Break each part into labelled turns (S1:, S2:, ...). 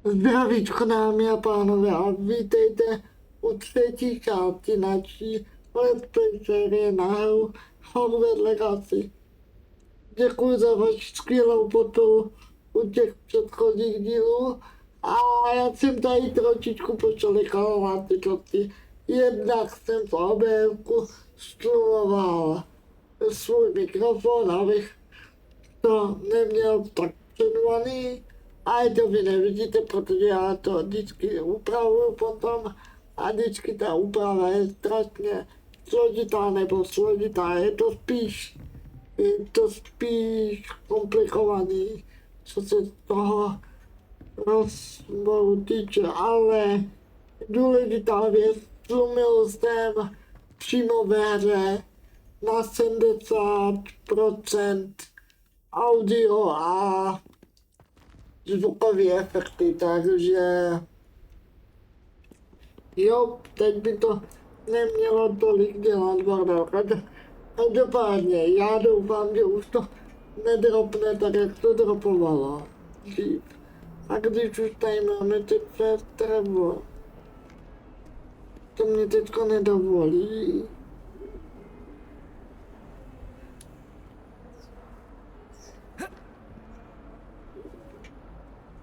S1: Zdravíčko dámy a pánové a vítejte u třetí části naší let's play série na hru Hogwarts Legacy. Děkuji za vaši skvělou podporu u těch předchozích dílů a já jsem tady trošičku pošalikal na ty kloci. Jednak jsem v OBSku stlumoval svůj mikrofon, abych to neměl tak předvaný. Ale to vy nevidíte, protože já to vždycky upravuju potom a vždycky ta úprava je strašně složitá nebo složitá, je to spíš komplikovaný, co se toho rozboru týče, ale důležitá věc, zlomil jsem přímo ve hře na 70% audio a zvukové efekty, takže jo, teď by to nemělo tolik dělat bordel. Každopádně, já doufám, že už to nedropne tak, jak to dropovalo dřív. A když už tady máme teď fast travel, to mě teďko nedovolí.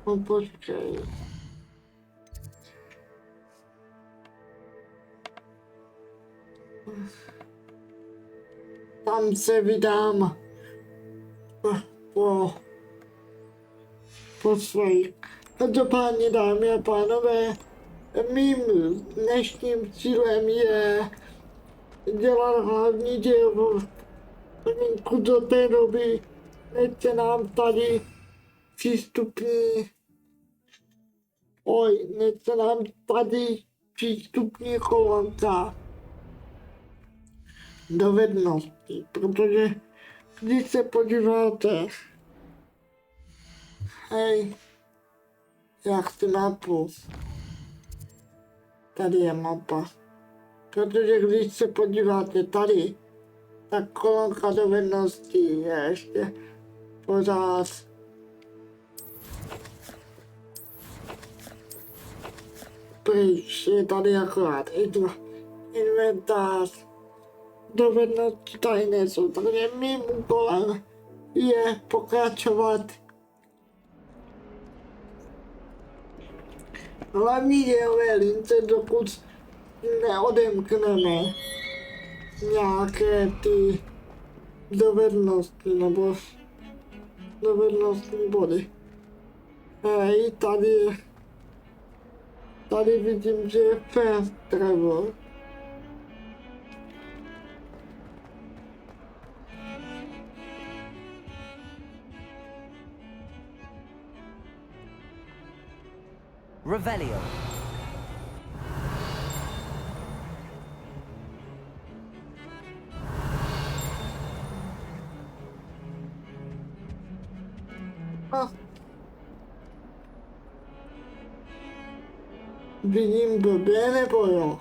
S1: No počkej. Tam se vydám po svých. Každopádně dámy a pánové, mým dnešním cílem je dělat hlavní dělo do té doby, než se nám tady přístupní kolonka dovedností, protože když se podíváte, hej, jak si mapu, tady je mapa, protože když se podíváte tady, tak kolonka dovedností je ještě pořád pryč, je tady akorát inventář, dovednosti tady nejsou, takže mým úkolem je pokračovat hlavní dějové lince, dokud neodemkneme nějaké ty dovednosti nebo dovednostní body. Hej, tady vidím, že je fast travel.
S2: Revelio.
S1: Vidím blbě nebo jo?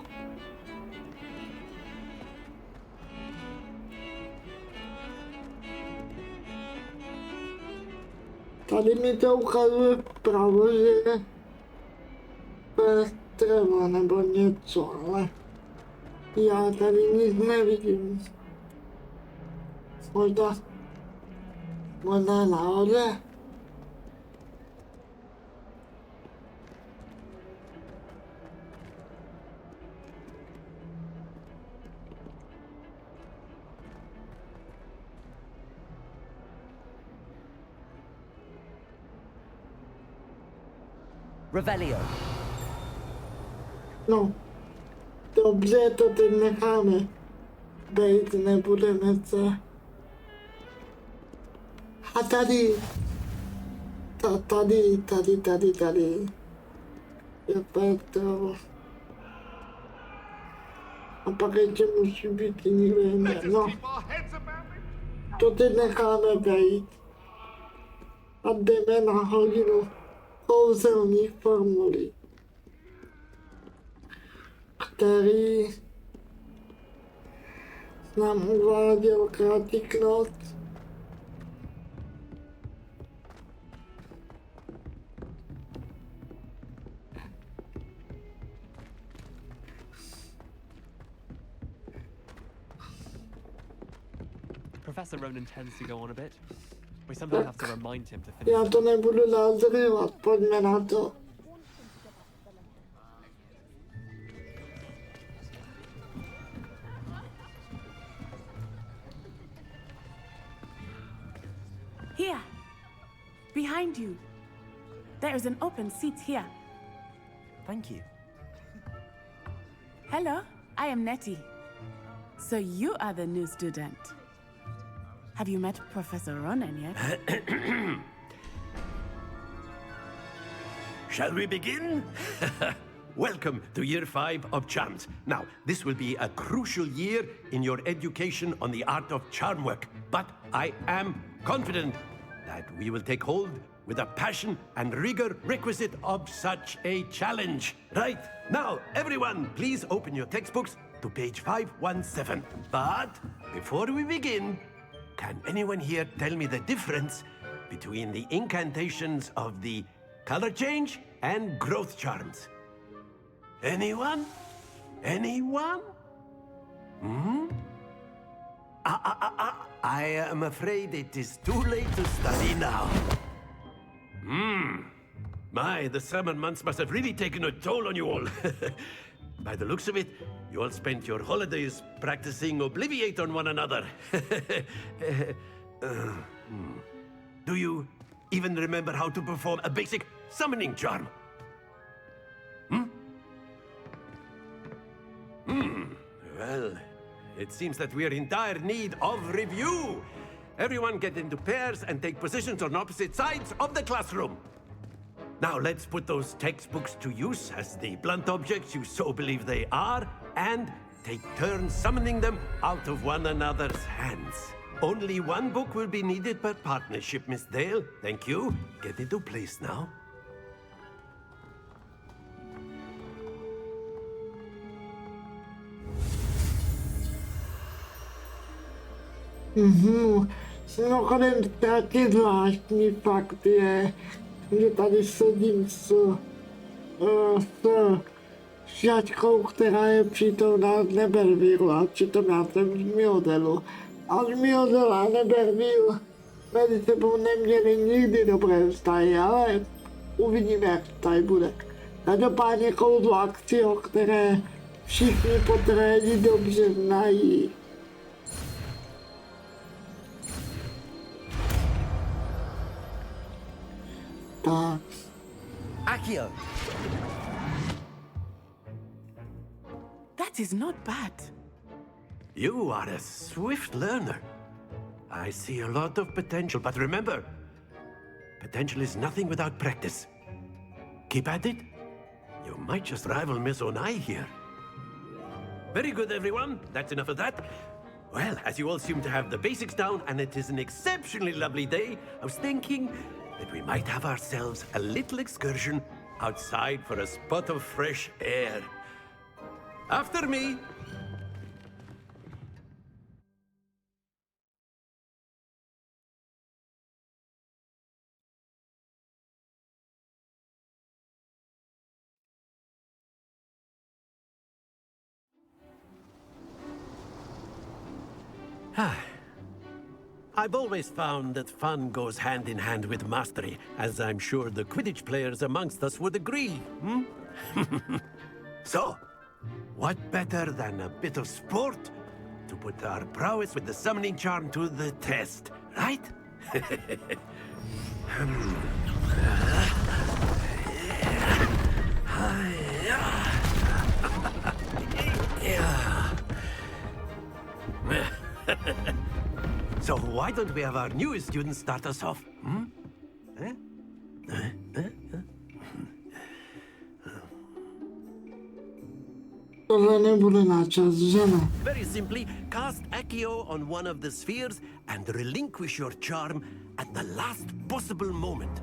S1: Tady mi to ukazuje vpravo, že je treva nebo něco, ale já tady nic nevidím. Možná nahoře?
S2: Revelio.
S1: No, dobře, to teď necháme bejt, nebudeme se. A tady je Petro. A pak ještě musí být někde jiné. No, to teď necháme bejt. A jdeme na hodinu kouzelných formulí, který nám uváděl Kratiknoc.
S3: Professor Ronan tends to go on a bit. We sometimes have to remind him to finish.
S1: Já to nebudu názorovat, pojďme na to.
S4: Here, behind you. There is an open seat here.
S2: Thank you.
S4: Hello, I am Nettie. So you are the new student. Have you met Professor Ronan yet?
S5: Shall we begin? Welcome to Year 5 of Charms. Now, this will be a crucial year in your education on the art of charm work, but I am confident that we will take hold with the passion and rigor requisite of such a challenge. Right, now, everyone, please open your textbooks to page 517. But before we begin, can anyone here tell me the difference between the incantations of the color change and growth charms? Anyone? Anyone? I am afraid it is too late to study now. My, the summer months must have really taken a toll on you all. By the looks of it, you all spent your holidays practicing Obliviate on one another. Do you even remember how to perform a basic summoning charm? Well, it seems that we are in dire need of review. Everyone get into pairs and take positions on opposite sides of the classroom. Now let's put those textbooks to use as the blunt objects you so believe they are, and take turns summoning them out of one another's hands. Only one book will be needed per partnership, Miss Dale. Thank you. Get into place now.
S1: Mimochodem taky zvláštní fakt je, že tady sedím s šačkou, která je přítomná z Nebervillu, a přitom já jsem z Miodelu. A z Miodelu a Nebervill mezi sebou neměli nikdy dobré vztahy, ale uvidíme, jak to tady bude. Každopádně kouzlo Akcio, které všichni potréni dobře znají. Tak.
S2: Akcio!
S4: That is not bad.
S5: You are a swift learner. I see a lot of potential, but remember, potential is nothing without practice. Keep at it. You might just rival Miss Onai here. Very good, everyone. That's enough of that. Well, as you all seem to have the basics down, and it is an exceptionally lovely day, I was thinking that we might have ourselves a little excursion outside for a spot of fresh air. After me. I've always found that fun goes hand in hand with mastery, as I'm sure the Quidditch players amongst us would agree, So, what better than a bit of sport to put our prowess with the summoning charm to the test, right? So why don't we have our newest student start us off?
S1: Tohle nebude na čas, že ne?
S5: Very simply, cast Akcio on one of the spheres and relinquish your charm at the last possible moment.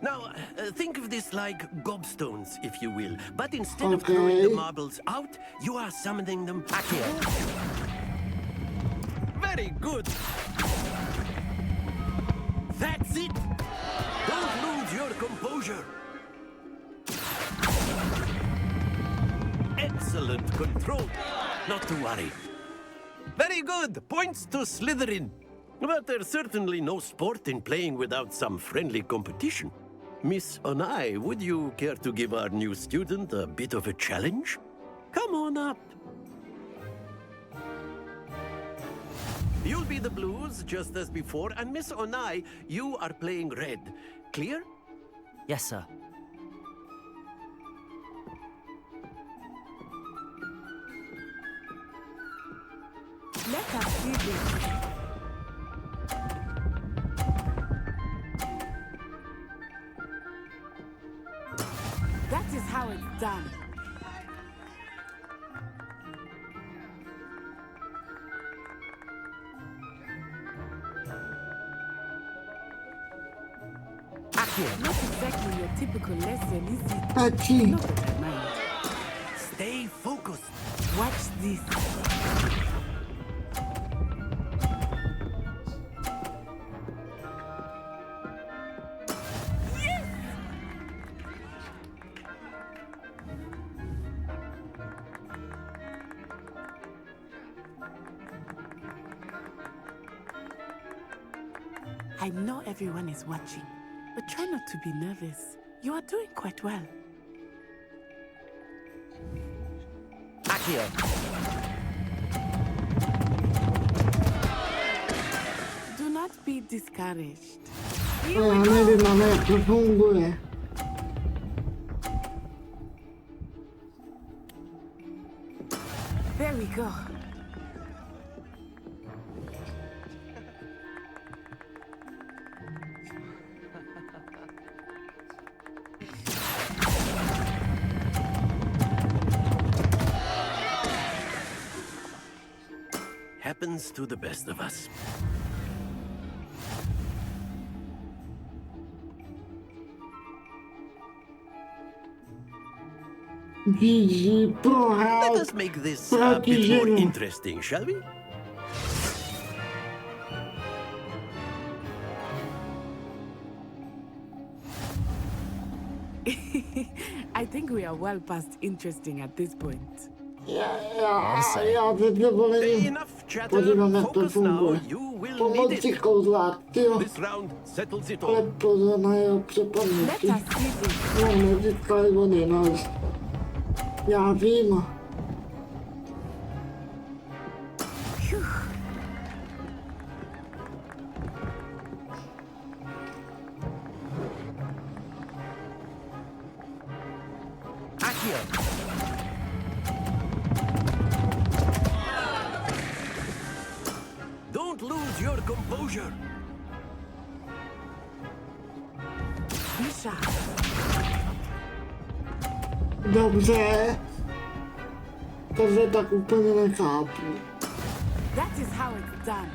S5: Now, think of this like gobstones, if you will. But instead of throwing the marbles out, you are summoning them Akcio. Very good. That's it. Don't lose your composure. Excellent control. Not to worry. Very good. Points to Slytherin. But there's certainly no sport in playing without some friendly competition. Miss Onai, would you care to give our new student a bit of a challenge? Come on up. You'll be the blues, just as before, and Miss Onai, you are playing red. Clear?
S2: Yes, sir.
S4: Let us see this. That is how it's done.
S2: Akcio,
S4: Not exactly your typical lesson, is it?
S1: Aqui.
S4: Not that I mind.
S5: Stay focused.
S4: Watch this. I know everyone is watching, but try not to be nervous. You are doing quite well.
S2: Akcio.
S4: Do not be discouraged.
S1: A nevím, ale jak to funguje.
S4: There we go.
S5: Happens to the best of us.
S1: GG,
S5: Let
S1: prohra
S5: us make this a
S1: proti
S5: bit more
S1: ženě.
S5: interesting, shall we?
S4: I think we are well past interesting at this point.
S1: Já teď dovolím.
S5: Enough chatter.
S1: Podívám, jak to
S5: Focus now.
S1: funguje.
S5: You will need
S1: Pomocí
S5: it.
S1: kouzla Akcio,
S5: This round settles it
S1: ale
S5: all.
S1: pozor na jeho
S4: Let
S1: přepadnutí.
S4: us see this.
S1: No, nezískali vody, no. Já vím.
S4: Phew.
S2: Akcio.
S5: Don't lose your composure.
S4: Be sharp.
S1: Dobře. Takže tak úplně nechápu.
S4: That is how it's done.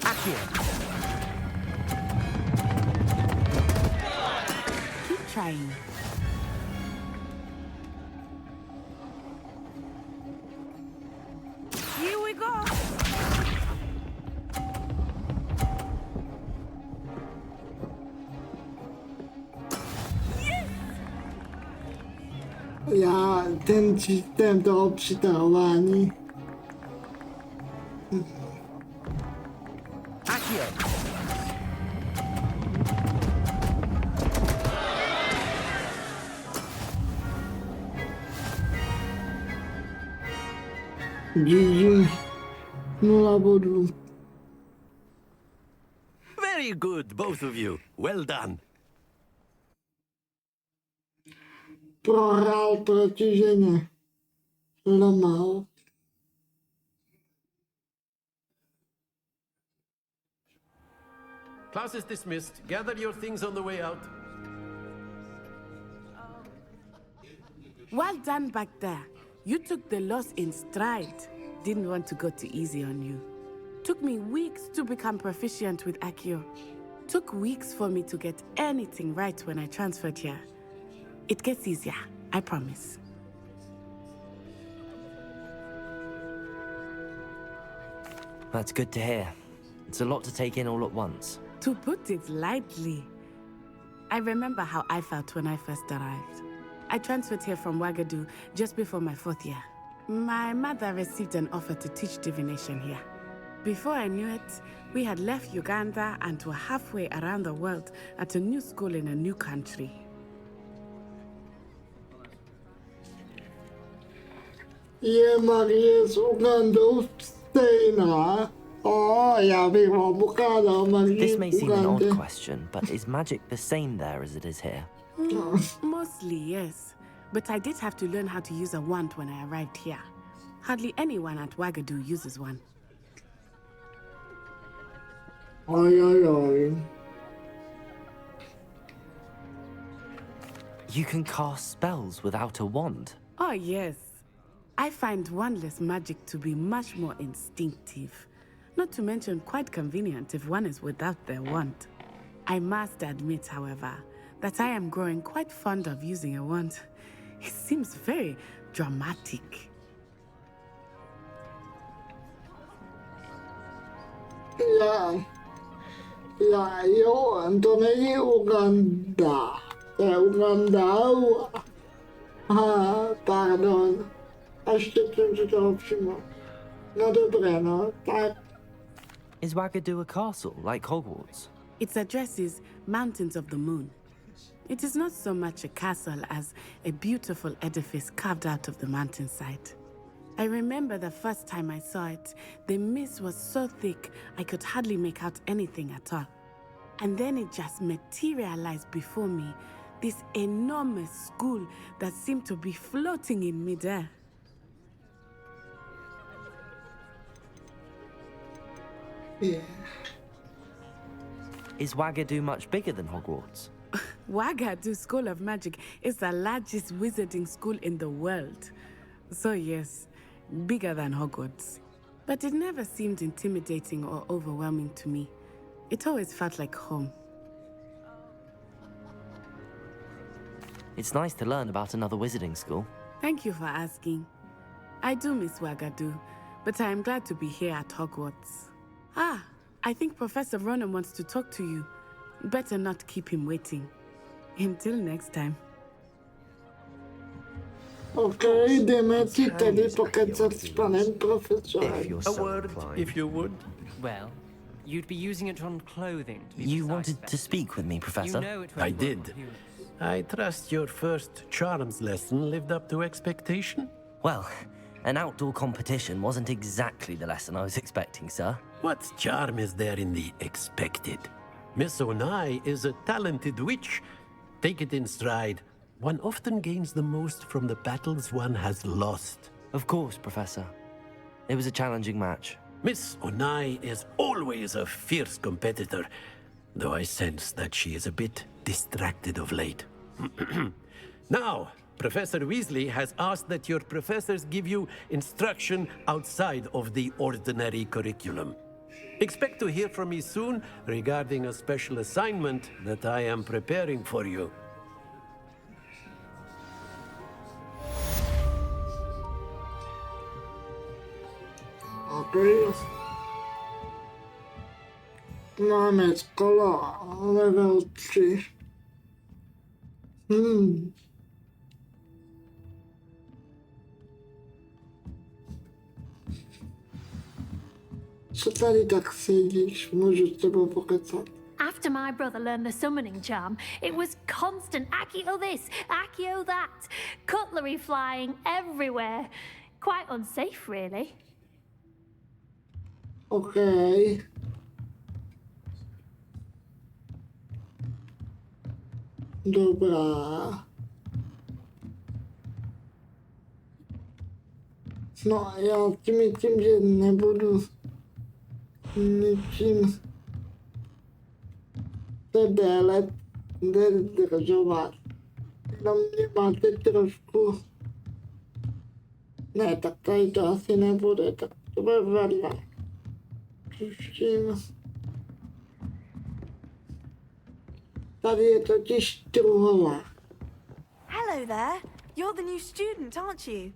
S2: Akcio.
S4: Keep trying. Here we go.
S1: Já ten systém toho přitahování.
S2: Akcio.
S1: GG. 0 bodů.
S5: Very good, both of you. Well done.
S1: Prohrál proti ženě. Lomal.
S5: Class is dismissed. Gather your things on the way out.
S4: Well done back there. You took the loss in stride. Didn't want to go too easy on you. Took me weeks to become proficient with Akcio. Took weeks for me to get anything right when I transferred here. It gets easier, I promise.
S2: That's good to hear. It's a lot to take in all at once.
S4: To put it lightly, I remember how I felt when I first arrived. I transferred here from Wagadu just before my 4th year. My mother received an offer to teach divination here. Before I knew it, we had left Uganda and were halfway around the world at a new school in a new country.
S1: Je Marius Uganda stejná. Já bych vám ukázal Marius
S2: This may seem an odd
S1: Uganda.
S2: question, but is magic the same there as it is here?
S4: Mostly, yes. But I did have to learn how to use a wand when I arrived here. Hardly anyone at Wagadu uses one.
S1: Oj.
S2: You can cast spells without a wand.
S4: Oh, yes. I find wandless magic to be much more instinctive. Not to mention quite convenient if one is without their wand. I must admit, however, that I am growing quite fond of using a wand. It seems very dramatic.
S1: Jo, to není Uganda. To je Uganda. Pardon. Ještě jsem si toho všiml. No dobré, no, tak.
S2: Is Wagadu a castle like Hogwarts?
S4: Its address is Mountains of the Moon. It is not so much a castle as a beautiful edifice carved out of the mountainside. I remember the first time I saw it, the mist was so thick I could hardly make out anything at all. And then it just materialized before me, this enormous school that seemed to be floating in midair.
S1: Yeah.
S2: Is Wagadu much bigger than Hogwarts?
S4: Wagadu School of Magic is the largest wizarding school in the world. So yes, bigger than Hogwarts. But it never seemed intimidating or overwhelming to me. It always felt like home.
S2: It's nice to learn about another wizarding school.
S4: Thank you for asking. I do miss Wagadu, but I am glad to be here at Hogwarts. I think Professor Ronan wants to talk to you. Better not keep him waiting. Until next time.
S1: Okay, jdeme si tady pokecat s panem profesorem.
S2: If you're
S5: A
S2: so
S5: word,
S2: inclined.
S5: if you would.
S3: Well, you'd be using it on clothing. To be
S2: You
S3: precise,
S2: wanted to
S3: Beth.
S2: speak with me,
S3: You
S2: Professor?
S3: know it
S5: I
S3: won't
S5: did.
S3: work on humans.
S5: I trust your first charms lesson lived up to expectation?
S2: Well, an outdoor competition wasn't exactly the lesson I was expecting, sir.
S5: What charm is there in the expected? Miss Onai is a talented witch. Take it in stride. One often gains the most from the battles one has lost.
S2: Of course, Professor. It was a challenging match.
S5: Miss Onai is always a fierce competitor, though I sense that she is a bit distracted of late. Now, Professor Weasley has asked that your professors give you instruction outside of the ordinary curriculum. Expect to hear from me soon regarding a special assignment that I am preparing for you.
S1: Okay. Máme skoro level 3. Co tady tak sedíš? Můžu s tebou pokecat?
S6: After my brother learned the summoning charm, it was constant Akcio this, Akcio that, cutlery flying everywhere. Quite unsafe, really.
S1: Okay. Dobrá. No já tím, že nebudu ničím se déle zdržovat. Jenom mě máte trošku... Ne, tak tady to asi nebude, tak to bude vedle. Tuším. Tady je totiž truhla.
S7: Hello there. You're the new student, aren't you?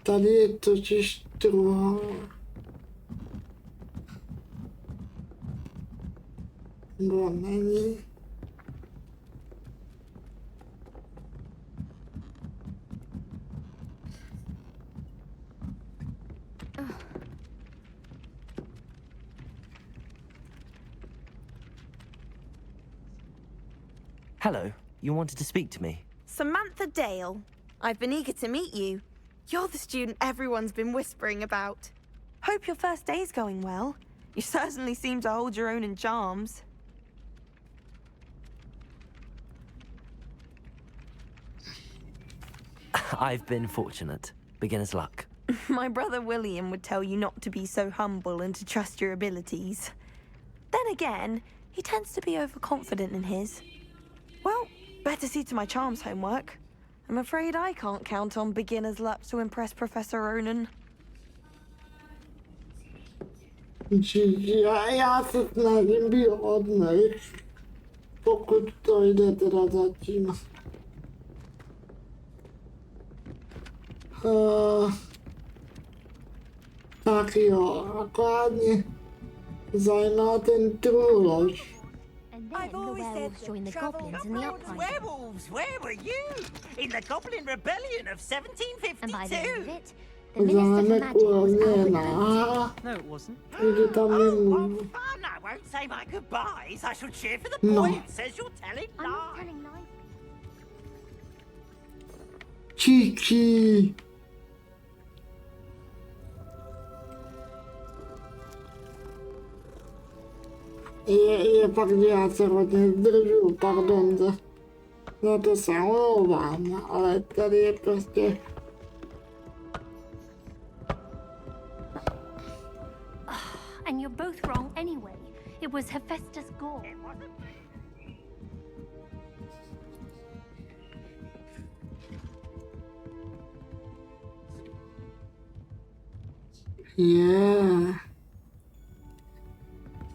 S1: Tady je totiž truhla. Nebo není.
S2: Hello, you wanted to speak to me?
S7: Samantha Dale. I've been eager to meet you. You're the student everyone's been whispering about. Hope your first day's going well. You certainly seem to hold your own in charms.
S2: I've been fortunate. Beginner's luck.
S7: My brother William would tell you not to be so humble and to trust your abilities. Then again, he tends to be overconfident in his. Well, better see to my charms homework. I'm afraid I can't count on beginner's luck to impress Professor Ronan.
S1: Já se snažím být hodnej, pokud to jde teda zatím. Tak jo, akorát mě zajímá ten truhlož.
S6: And then the werewolves joined the goblins in the uprising.
S8: Werewolves, where were you? In the Goblin Rebellion of
S6: And by the end of
S8: 1752?
S6: it, the Minister
S1: Zámek
S6: for Magic was
S1: urovněná.
S6: Albert.
S3: No, it wasn't.
S1: Jde tam
S8: Oh,
S1: jen...
S8: what fun! I won't say my goodbyes. I shall cheer for the
S1: No.
S8: boy who says you're telling
S6: I'm not
S8: lies.
S6: telling lies.
S1: Číčí. Je fakt, že já se hodně zdržu, pardon, za to se omlouvám, ale tady je prostě...
S6: And you're both wrong anyway. It was Hephaestus Gore.
S1: Je.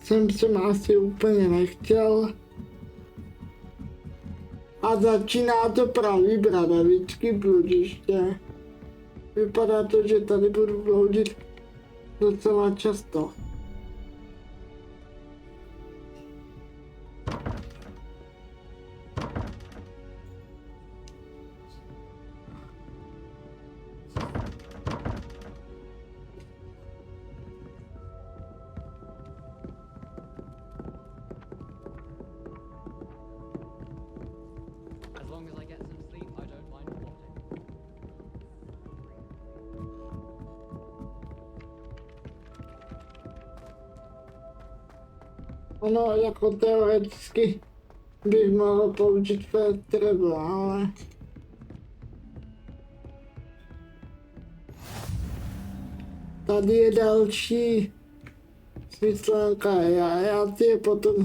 S1: Jsem asi úplně nechtěl. A začíná to pravý bradavičky bludiště. Vypadá to, že tady budu bloudit docela často.
S3: As long as I get some sleep, I don't mind plotting.
S1: Ono jako teoreticky bych mohl použít fast travel, ale... Tady je další smyslenka, já si je potom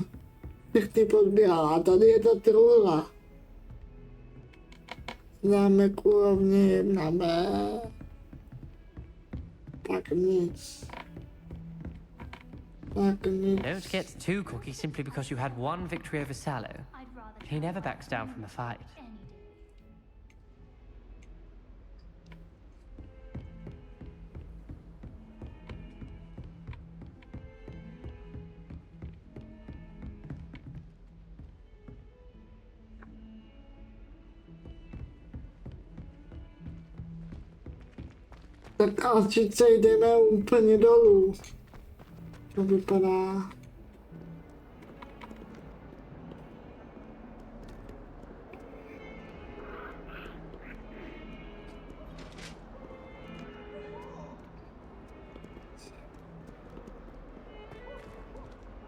S1: všechny pozbírám. A tady je ta truhla. Zámek úrovně 1B. Tak nic. Tak nic.
S3: Don't get too cocky simply because you had one victory over Sallow.
S6: I'd rather
S3: He never backs down from a fight.
S6: any day.
S1: Tak asi se jdeme úplně dolů. To vypadá.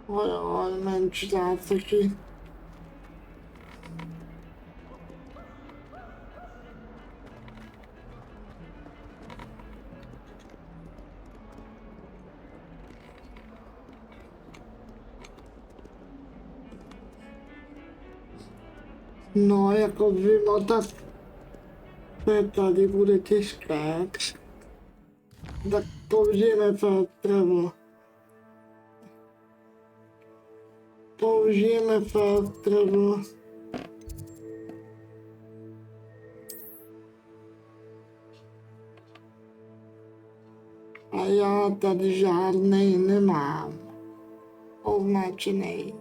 S1: Jo, menší záseky. No, jako vymotat tady bude těžké. Tak použijeme fast travel. Použijeme fast travel. A já tady žádnej nemám. Označený.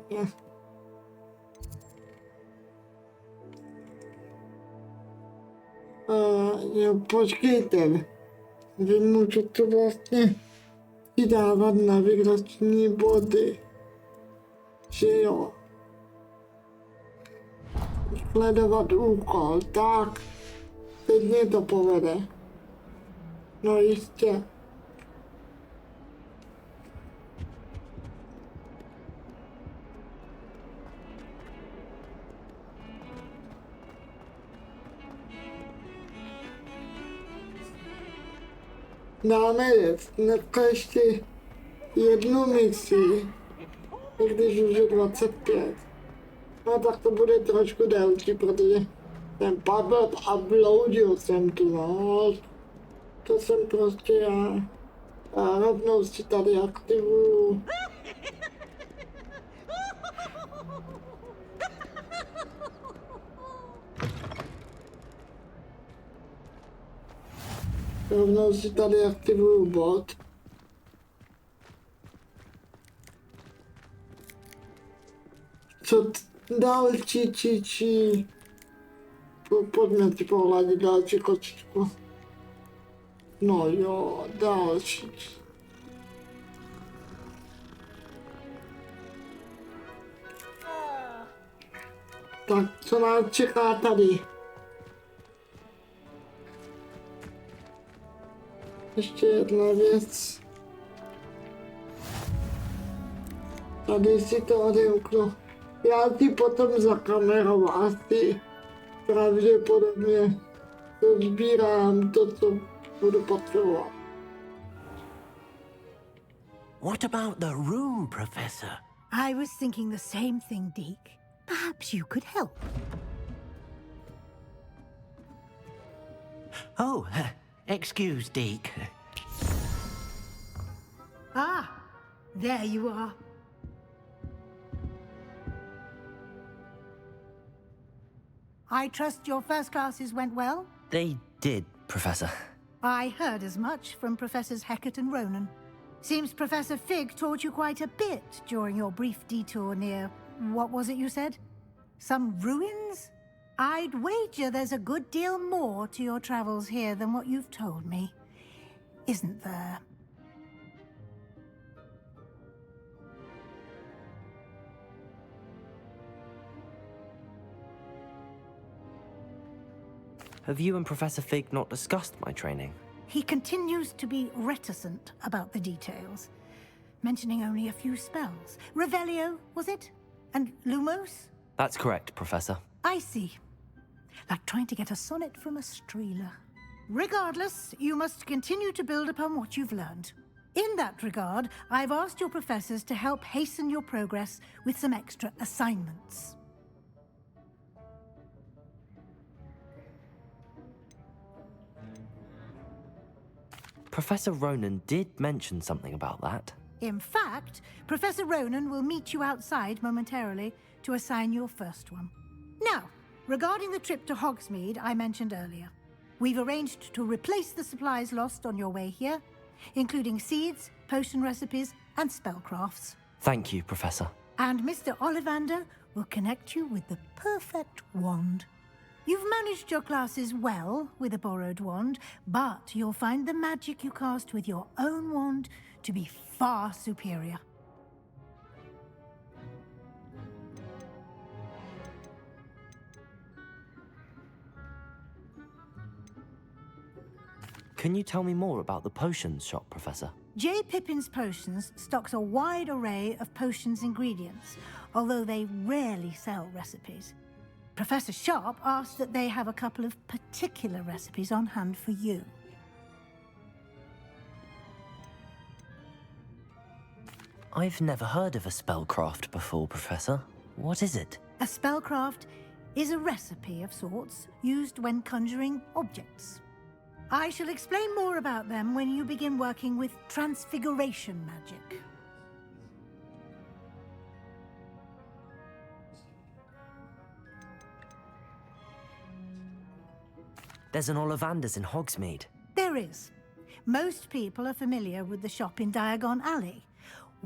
S1: Jo, počkejte. Vy můžete vlastně přidávat navigační body. Že jo. sledovat úkol, tak teď mě to povede. No jistě. Dáme dneska ještě jednu misi, i když už je 25. No tak to bude trošku delší, protože jsem padl a bloudil jsem tu, no. To jsem prostě já. A rovnou si tady aktivuju. Rovnou si tady aktivuju bot. Co další pojďme si pohladit další kočičku. No jo, další. Tak co nás čeká tady? Ještě jedna věc. Tady si to odemknu. Já ti potom za kamerou asi pravděpodobně sbírám to, co budu potřebovat.
S5: What about the room, Professor?
S9: I was thinking the same thing, Deke. Perhaps you could help.
S5: Oh, excuse, Deke.
S9: Ah, there you are. I trust your first classes went well?
S2: They did, Professor.
S9: I heard as much from Professors Hecat and Ronan. Seems Professor Fig taught you quite a bit during your brief detour near... what was it you said? Some ruins? I'd wager there's a good deal more to your travels here than what you've told me. Isn't there?
S2: Have you and Professor Fig not discussed my training?
S9: He continues to be reticent about the details, mentioning only a few spells. Revelio, was it? And Lumos?
S2: That's correct, Professor.
S9: I see. Like trying to get a sonnet from a streeler. Regardless, you must continue to build upon what you've learned. In that regard, I've asked your professors to help hasten your progress with some extra assignments.
S2: Professor Ronan did mention something about that.
S9: In fact, Professor Ronan will meet you outside momentarily to assign your first one. Now, regarding the trip to Hogsmeade I mentioned earlier, we've arranged to replace the supplies lost on your way here, including seeds, potion recipes, and spellcrafts.
S2: Thank you, Professor.
S9: And Mr. Ollivander will connect you with the perfect wand. You've managed your classes well with a borrowed wand, but you'll find the magic you cast with your own wand to be far superior.
S2: Can you tell me more about the potions shop, Professor?
S9: J. Pippin's Potions stocks a wide array of potions ingredients, although they rarely sell recipes. Professor Sharp asked that they have a couple of particular recipes on hand for you.
S2: I've never heard of a spellcraft before, Professor. What is it?
S9: A spellcraft is a recipe of sorts used when conjuring objects. I shall explain more about them when you begin working with transfiguration magic.
S2: There's an Ollivander's in Hogsmeade.
S9: There is. Most people are familiar with the shop in Diagon Alley.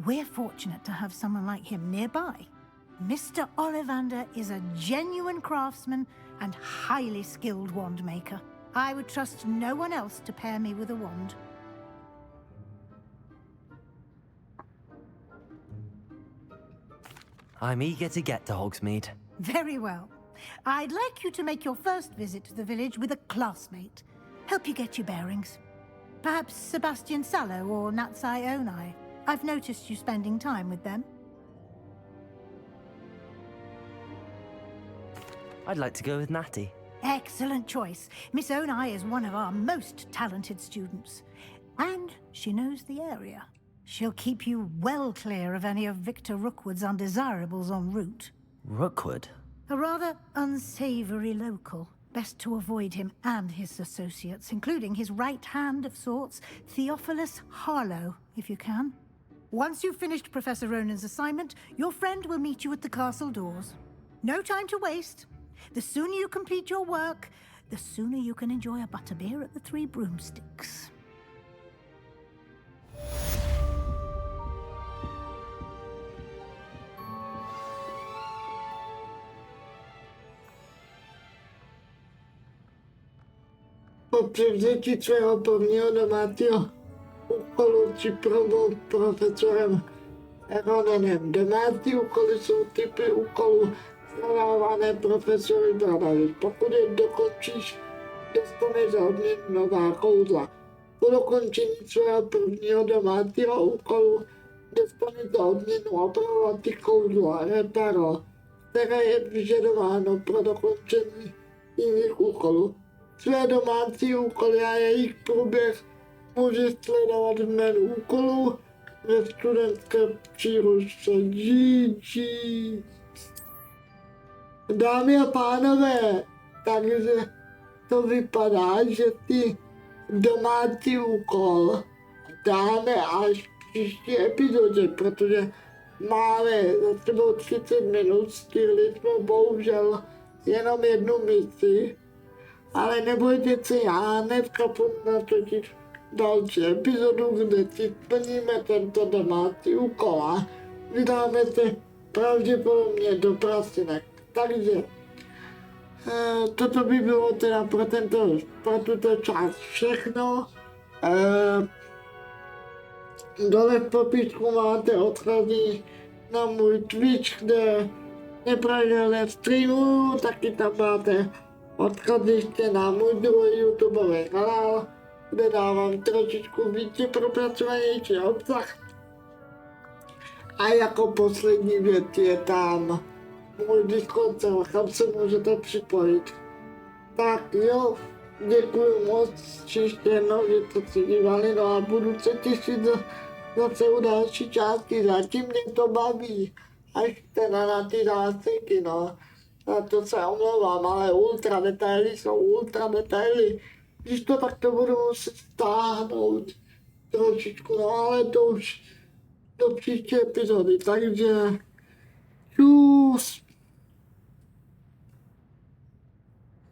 S9: We're fortunate to have someone like him nearby. Mr. Ollivander is a genuine craftsman and highly skilled wand maker. I would trust no one else to pair me with a wand.
S2: I'm eager to get to Hogsmeade.
S9: Very well. I'd like you to make your first visit to the village with a classmate. Help you get your bearings. Perhaps Sebastian Sallow or Natsai Onai. I've noticed you spending time with them.
S2: I'd like to go with Natty.
S9: Excellent choice. Miss Onai is one of our most talented students. And she knows the area. She'll keep you well clear of any of Victor Rookwood's undesirables en route.
S2: Rookwood?
S9: A rather unsavory local. Best to avoid him and his associates, including his right hand of sorts, Theophilus Harlow, if you can. Once you've finished Professor Ronan's assignment, your friend will meet you at the castle doors. No time to waste. The sooner you complete your work, the sooner you can enjoy a butterbeer at the Three Broomsticks.
S1: Po převzetí svého prvního domácího úkolu či probou profesorem Ronanem. Domácí úkoly jsou typy úkolů zadávané profesory Bradavi. Pokud je dokončíš, dostaneš za odměnu nová kouzla. Po dokončení svého prvního domácího úkolu dostaneš za odměnu opravovací kouzlo Reparo, které je vyžadováno pro dokončení jiných úkolů. Své domácí úkoly a jejich průběh můžeš sledovat v menu úkolů ve studentské příručce GG. Dámy a pánové, takže to vypadá, že ty domácí úkol dáme až v příští epizodě, protože máme za sebou 30 minut, stihli jsme bohužel jenom jednu misi. Ale nebojte se, já hnedka půjdu natočit další epizodu, kde si splníme tento domácí úkol a vydáme se pravděpodobně do prasinek. Takže toto by bylo teda pro tuto část všechno. Dole v popisku máte odkazy na můj Twitch, kde nepravidelně streamuju, taky tam máte odkazy ještě na můj druhý YouTubeový kanál, kde dávám trošičku více propracovanější obsah. A jako poslední věc je tam můj Discord, kam se můžete připojit. Tak jo, děkuji moc ještě jednou, že jste se dívali, no a budu se těšit zase u další části, zatím mě to baví, až teda na ty záseky, no. Na to se omlouvám, ale ultra detaily jsou ultra detaily. Když to tak to budu muset stáhnout trošičku, no ale to už do příští epizody, takže čus.